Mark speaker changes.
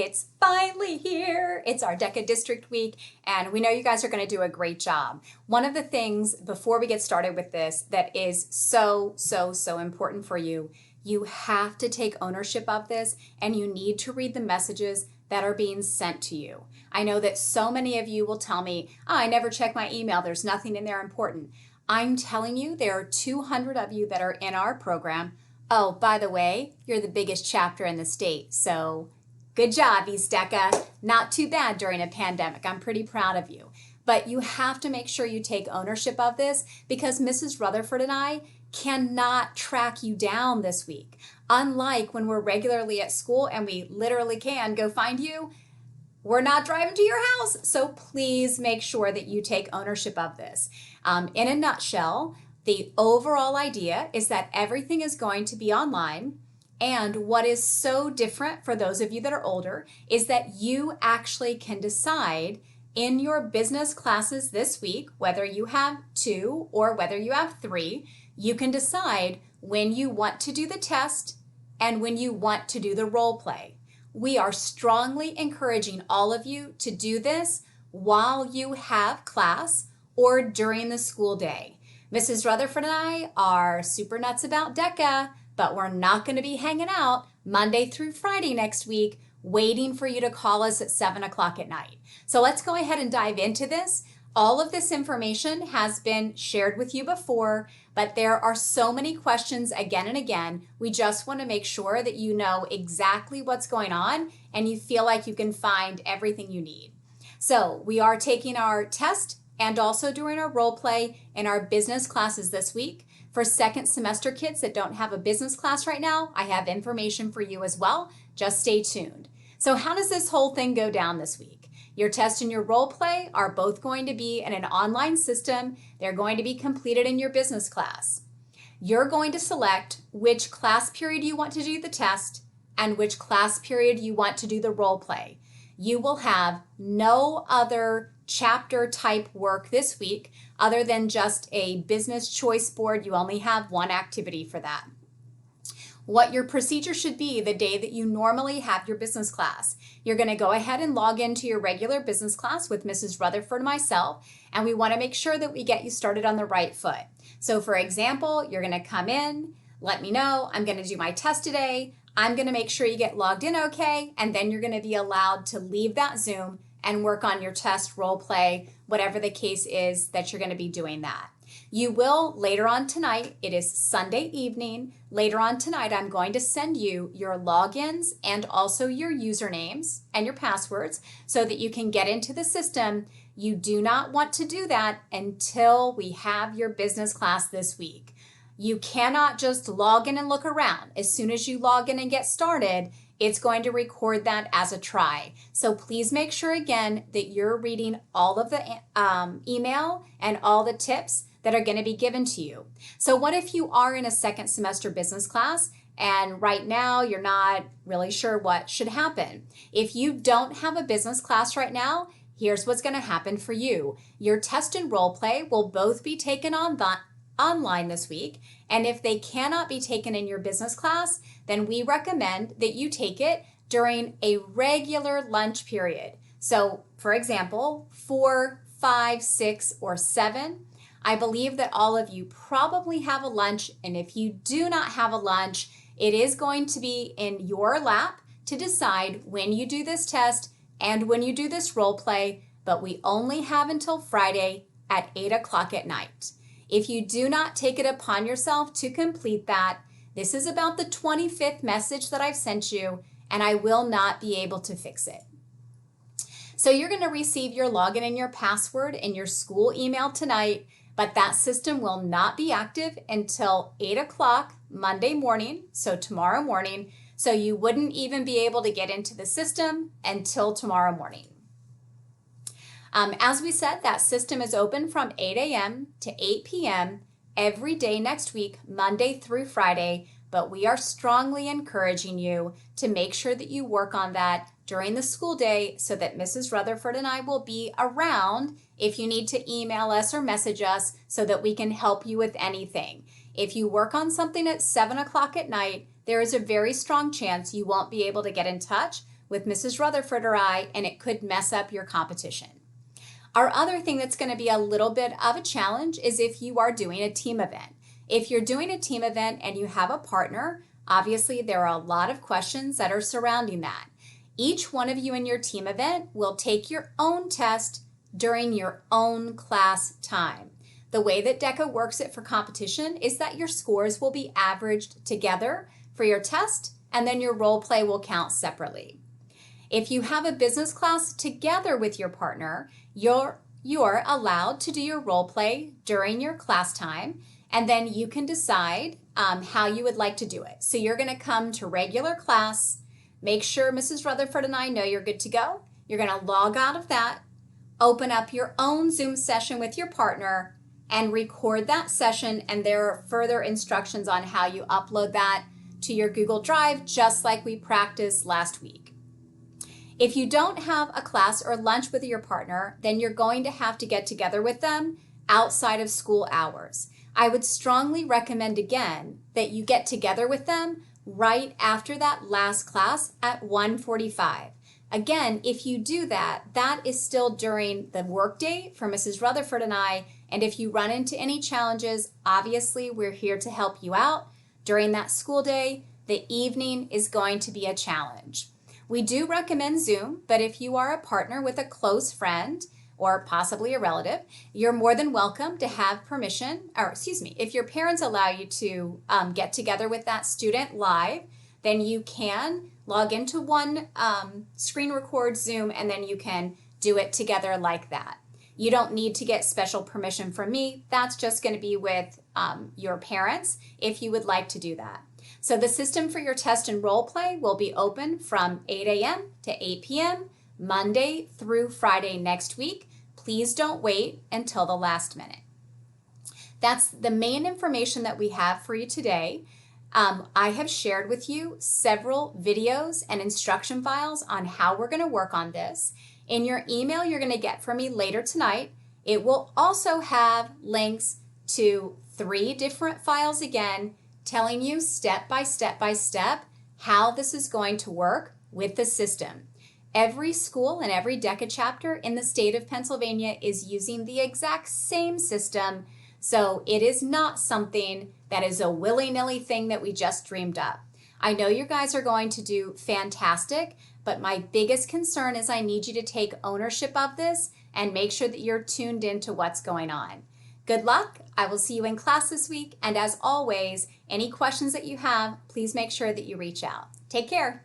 Speaker 1: It's finally here. It's our DECA District Week, and we know you guys are going to do a great job. One of the things before we get started with this that is so important for you, you have to take ownership of this, and you need to read the messages that are being sent to you. I know that so many of you will tell me, oh, I never check my email. There's nothing in there important. I'm telling you, there are 200 of you that are in our program. Oh, by the way, you're the biggest chapter in the state, so good job, East DECA. Not too bad during a pandemic. I'm pretty proud of you. But you have to make sure you take ownership of this because Mrs. Rutherford and I cannot track you down this week. Unlike when we're regularly at school and we literally can go find you, we're not driving to your house. So please make sure that you take ownership of this. In a nutshell, the overall idea is that everything is going to be online. And what is so different for those of you that are older is that you actually can decide in your business classes this week, whether you have 2 or whether you have 3, you can decide when you want to do the test and when you want to do the role play. We are strongly encouraging all of you to do this while you have class or during the school day. Mrs. Rutherford and I are super nuts about DECA, but we're not going to be hanging out Monday through Friday next week waiting for you to call us at 7 o'clock at night. So let's go ahead and dive into this. All of this information has been shared with you before, but there are so many questions again and again. We just want to make sure that you know exactly what's going on and you feel like you can find everything you need. So we are taking our test and also doing our role play in our business classes this week. For second semester kids that don't have a business class right now, I have information for you as well. Just stay tuned. So how does this whole thing go down this week? Your test and your role play are both going to be in an online system. They're going to be completed in your business class. You're going to select which class period you want to do the test and which class period you want to do the role play. You will have no other chapter type work this week other than just a business choice board. You only have one activity for that. What your procedure should be the day that you normally have your business class. You're going to go ahead and log into your regular business class with Mrs. Rutherford and myself, and we want to make sure that we get you started on the right foot. So for example, you're going to come in, let me know, I'm going to do my test today, I'm going to make sure you get logged in okay, and then you're going to be allowed to leave that Zoom and work on your test, role play, whatever the case is that you're going to be doing that. You will later on tonight, it is Sunday evening, later on tonight I'm going to send you your logins and also your usernames and your passwords so that you can get into the system. You do not want to do that until we have your business class this week. You cannot just log in and look around. As soon as you log in and get started, it's going to record that as a try. So please make sure again that you're reading all of the email and all the tips that are going to be given to you. So what if you are in a second semester business class and right now you're not really sure what should happen? If you don't have a business class right now, here's what's going to happen for you. Your test and role play will both be taken online this week, and if they cannot be taken in your business class, then we recommend that you take it during a regular lunch period. So for example, 4, 5, 6, or 7, I believe that all of you probably have a lunch, and if you do not have a lunch, it is going to be in your lap to decide when you do this test and when you do this role play, but we only have until Friday at 8 o'clock at night. If you do not take it upon yourself to complete that, this is about the 25th message that I've sent you, and I will not be able to fix it. So you're going to receive your login and your password in your school email tonight, but that system will not be active until 8 o'clock Monday morning, so tomorrow morning, so you wouldn't even be able to get into the system until tomorrow morning. As we said, that system is open from 8 a.m. to 8 p.m. every day next week, Monday through Friday, but we are strongly encouraging you to make sure that you work on that during the school day so that Mrs. Rutherford and I will be around if you need to email us or message us so that we can help you with anything. If you work on something at 7 o'clock at night, there is a very strong chance you won't be able to get in touch with Mrs. Rutherford or I, and it could mess up your competition. Our other thing that's going to be a little bit of a challenge is if you are doing a team event. If you're doing a team event and you have a partner, obviously there are a lot of questions that are surrounding that. Each one of you in your team event will take your own test during your own class time. The way that DECA works it for competition is that your scores will be averaged together for your test, and then your role play will count separately. If you have a business class together with your partner, you're allowed to do your role play during your class time, and then you can decide how you would like to do it. So you're going to come to regular class, make sure Mrs. Rutherford and I know you're good to go. You're going to log out of that, open up your own Zoom session with your partner, and record that session, and there are further instructions on how you upload that to your Google Drive, just like we practiced last week. If you don't have a class or lunch with your partner, then you're going to have to get together with them outside of school hours. I would strongly recommend again that you get together with them right after that last class at 1:45. Again, if you do that, that is still during the workday for Mrs. Rutherford and I, and if you run into any challenges, obviously we're here to help you out. During that school day, the evening is going to be a challenge. We do recommend Zoom, but if you are a partner with a close friend or possibly a relative, you're more than welcome to have permission, if your parents allow you to get together with that student live, then you can log into one screen record Zoom, and then you can do it together like that. You don't need to get special permission from me. That's just going to be with your parents if you would like to do that. So the system for your test and role play will be open from 8 a.m. to 8 p.m. Monday through Friday next week. Please don't wait until the last minute. That's the main information that we have for you today. I have shared with you several videos and instruction files on how we're going to work on this. In your email you're going to get from me later tonight, it will also have links to 3 different files again, telling you step by step how this is going to work with the system. Every school and every DECA chapter in the state of Pennsylvania is using the exact same system, so it is not something that is a willy-nilly thing that we just dreamed up. I know you guys are going to do fantastic, but my biggest concern is I need you to take ownership of this and make sure that you're tuned into what's going on. Good luck. I will see you in class this week, and as always, any questions that you have, please make sure that you reach out. Take care.